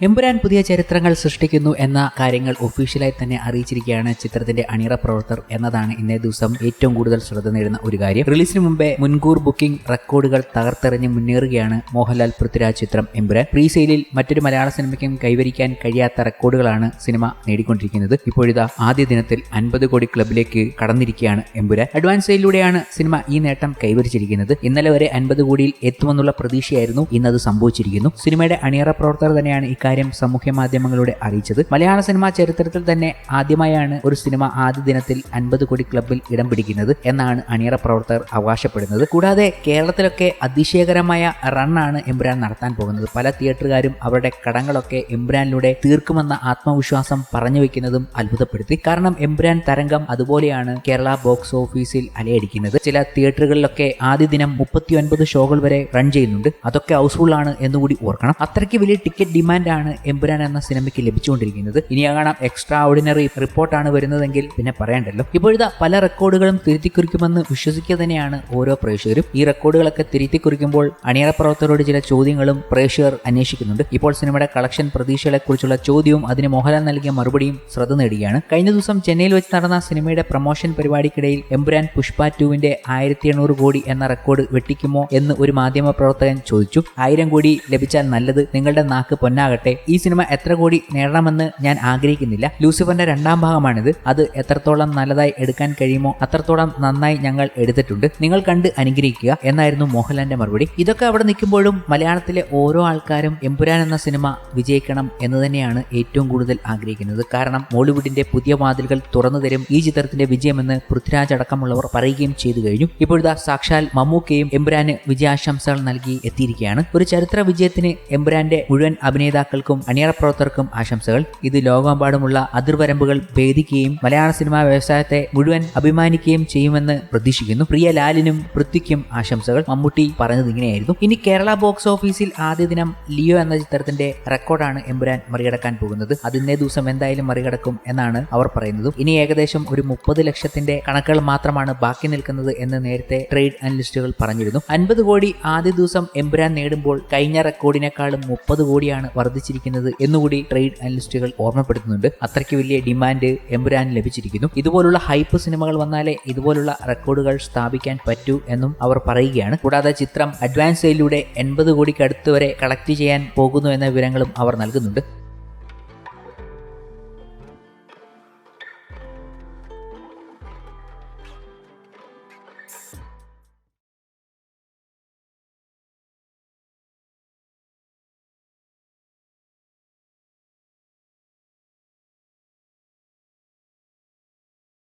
എമ്പുരാൻ പുതിയ ചരിത്രങ്ങൾ സൃഷ്ടിക്കുന്നു എന്ന കാര്യങ്ങൾ ഒഫീഷ്യലായി തന്നെ അറിയിച്ചിരിക്കുകയാണ് ചിത്രത്തിന്റെ അണിയറ പ്രവർത്തകർ എന്നതാണ് ഇന്നേ ദിവസം ഏറ്റവും കൂടുതൽ ശ്രദ്ധ നേടുന്ന ഒരു കാര്യം. റിലീസിന് മുമ്പേ മുൻകൂർ ബുക്കിംഗ് റെക്കോർഡുകൾ തകർത്തെറിഞ്ഞ് മുന്നേറുകയാണ് മോഹൻലാൽ പൃഥ്വിരാജ് ചിത്രം എമ്പുരാൻ. പ്രീ സെയിലിൽ മറ്റൊരു മലയാള സിനിമയ്ക്കും കൈവരിക്കാൻ കഴിയാത്ത റെക്കോർഡുകളാണ് സിനിമ നേടിക്കൊണ്ടിരിക്കുന്നത്. ഇപ്പോഴിതാ ആദ്യ ദിനത്തിൽ 50 കോടി ക്ലബിലേക്ക് കടന്നിരിക്കുകയാണ് എമ്പുരാൻ. അഡ്വാൻസ് സെയിലൂടെയാണ് സിനിമ ഈ നേട്ടം കൈവരിച്ചിരിക്കുന്നത്. ഇന്നലെ വരെ 50 കോടിയിൽ എത്തുമെന്നുള്ള പ്രതീക്ഷയായിരുന്നു, ഇന്നത് സംഭവിച്ചിരിക്കുന്നു. സിനിമയുടെ അണിയറ പ്രവർത്തകർ തന്നെയാണ് ഇക്കാര്യം സാമൂഹ്യ മാധ്യമങ്ങളിലൂടെ അറിയിച്ചത്. മലയാള സിനിമാ ചരിത്രത്തിൽ തന്നെ ആദ്യമായാണ് ഒരു സിനിമ ആദ്യ ദിനത്തിൽ 50 കോടി ക്ലബിൽ ഇടം പിടിക്കുന്നത് എന്നാണ് അണിയറ പ്രവർത്തകർ അവകാശപ്പെടുന്നത്. കൂടാതെ കേരളത്തിലൊക്കെ അതിശയകരമായ റണ്ണാണ് എമ്പുരാൻ നടത്താൻ പോകുന്നത്. പല തിയേറ്ററുകാരും അവരുടെ കടങ്ങളൊക്കെ എമ്പുരാനിലൂടെ തീർക്കുമെന്ന ആത്മവിശ്വാസം പറഞ്ഞു വെക്കുന്നതും അത്ഭുതപ്പെടുത്തി. കാരണം എമ്പുരാൻ തരംഗം അതുപോലെയാണ് കേരള ബോക്സ് ഓഫീസിൽ അലയടിക്കുന്നത്. ചില തിയേറ്ററുകളിലൊക്കെ ആദ്യ ദിനം 39 ഷോകൾ വരെ റൺ ചെയ്യുന്നുണ്ട്. അതൊക്കെ ഹൗസ്ഫുൾ ആണ് എന്നുകൂടി ഓർക്കണം. അത്രയ്ക്ക് വലിയ ടിക്കറ്റ് ഡിമാൻഡ് ആണ് എമ്പുരാൻ എന്ന സിനിമയ്ക്ക് ലഭിച്ചുകൊണ്ടിരിക്കുന്നത്. ഇനി കാണാം എക്സ്ട്രാ ഓർഡിനറി റിപ്പോർട്ടാണ് വരുന്നതെങ്കിൽ പിന്നെ പറയണ്ടല്ലോ. ഇപ്പോഴത്തെ പല റെക്കോർഡുകളും തിരുത്തിക്കുറിക്കുമെന്ന് വിശ്വസിക്കുക തന്നെയാണ് ഓരോ പ്രേക്ഷകരും. ഈ റെക്കോർഡുകളൊക്കെ തിരുത്തിക്കുറിക്കുമ്പോൾ അണിയറ പ്രവർത്തകരോട് ചില ചോദ്യങ്ങളും പ്രേക്ഷകർ അന്വേഷിക്കുന്നുണ്ട്. ഇപ്പോൾ സിനിമയുടെ കളക്ഷൻ പ്രതീക്ഷകളെ കുറിച്ചുള്ള ചോദ്യവും അതിന് മോഹൻലാൽ നൽകിയ മറുപടിയും ശ്രദ്ധ നേടുകയാണ്. കഴിഞ്ഞ ദിവസം ചെന്നൈയിൽ വെച്ച് നടന്ന സിനിമയുടെ പ്രൊമോഷൻ പരിപാടിക്കിടയിൽ എമ്പുരാൻ പുഷ്പ 2വിന്റെ 1800 കോടി എന്ന റെക്കോർഡ് വെട്ടിക്കുമോ എന്ന് ഒരു മാധ്യമ പ്രവർത്തകൻ ചോദിച്ചു. 1000 കോടി ലഭിച്ചാൽ നല്ലത്, നിങ്ങളുടെ നാക്ക് പൊന്നാകട്ടെ. ഈ സിനിമ എത്ര കോടി നേടണമെന്ന് ഞാൻ ആഗ്രഹിക്കുന്നില്ല. ലൂസിഫറിന്റെ 2ാം ഭാഗമാണിത്. അത് എത്രത്തോളം നല്ലതായി എടുക്കാൻ കഴിയുമോ അത്രത്തോളം നന്നായി ഞങ്ങൾ എടുത്തിട്ടുണ്ട്. നിങ്ങൾ കണ്ട് അനുഗ്രഹിക്കുക എന്നായിരുന്നു മോഹൻലാലിന്റെ മറുപടി. ഇതൊക്കെ അവിടെ നിൽക്കുമ്പോഴും മലയാളത്തിലെ ഓരോ ആൾക്കാരും എമ്പുരാൻ എന്ന സിനിമ വിജയിക്കണം എന്ന് തന്നെയാണ് ഏറ്റവും കൂടുതൽ ആഗ്രഹിക്കുന്നത്. കാരണം മോളിവുഡിന്റെ പുതിയ വാതിലുകൾ തുറന്നു തരും ഈ ചിത്രത്തിന്റെ വിജയമെന്ന് പൃഥ്വിരാജ് അടക്കമുള്ളവർ പറയുകയും ചെയ്തു കഴിഞ്ഞു. ഇപ്പോഴത്തെ സാക്ഷാൽ മമ്മൂക്കയും എമ്പുരാന് വിജയാശംസകൾ നൽകി എത്തിയിരിക്കുകയാണ്. ഒരു ചരിത്ര വിജയത്തിന് എമ്പുരാന്റെ മുഴുവൻ അഭിനേതാക്കൾക്കും അണിയറ പ്രവർത്തകർക്കും ആശംസകൾ. ഇത് ലോകമെമ്പാടുമുള്ള അതിർവരമ്പുകൾ ഭേദിക്കുകയും മലയാള സിനിമാ വ്യവസായത്തെ മുഴുവൻ അഭിമാനിക്കുകയും ചെയ്യുമെന്ന് പ്രതീക്ഷിക്കുന്നു. പ്രിയ ലാലിനും പൃഥ്വിക്കും ആശംസകൾ. മമ്മൂട്ടി പറഞ്ഞത് ഇങ്ങനെയായിരുന്നു. ഇനി കേരള ബോക്സ് ഓഫീസിൽ ആദ്യ ദിനം ലിയോ എന്ന ചിത്രത്തിന്റെ റെക്കോർഡാണ് എമ്പുരാൻ മറികടക്കാൻ പോകുന്നത്. അത് ഇന്നേ ദിവസം എന്തായാലും മറികടക്കും എന്നാണ് അവർ പറയുന്നത്. ഇനി ഏകദേശം ഒരു 30 ലക്ഷത്തിന്റെ കണക്കുകൾ മാത്രമാണ് ബാക്കി നിൽക്കുന്നത് എന്ന് നേരത്തെ ട്രേഡ് അനലിസ്റ്റുകൾ പറഞ്ഞിരുന്നു. 50 കോടി ആദ്യ ദിവസം എമ്പുരാൻ നേടുമ്പോൾ കഴിഞ്ഞ റെക്കോർഡിനേക്കാളും 30 കോടിയാണ് വർദ്ധിച്ചിരിക്കുന്നത് എന്നുകൂടി ട്രേഡ് അനലിസ്റ്റുകൾ ഓർമ്മപ്പെടുത്തുന്നുണ്ട്. അത്രയ്ക്ക് വലിയ ഡിമാൻഡ് എമ്പുരാൻ ലഭിച്ചിരിക്കുന്നു. ഇതുപോലുള്ള ഹൈപ്പ് സിനിമകൾ വന്നാലേ ഇതുപോലുള്ള റെക്കോർഡുകൾ സ്ഥാപിക്കാൻ പറ്റൂ എന്നും അവർ പറയുകയാണ്. കൂടാതെ ചിത്രം അഡ്വാൻസ് സെയിലൂടെ 80 കോടിക്ക് അടുത്ത് വരെ കളക്ട് ചെയ്യാൻ പോകുന്നു എന്ന വിവരങ്ങളും അവർ നൽകുന്നുണ്ട്.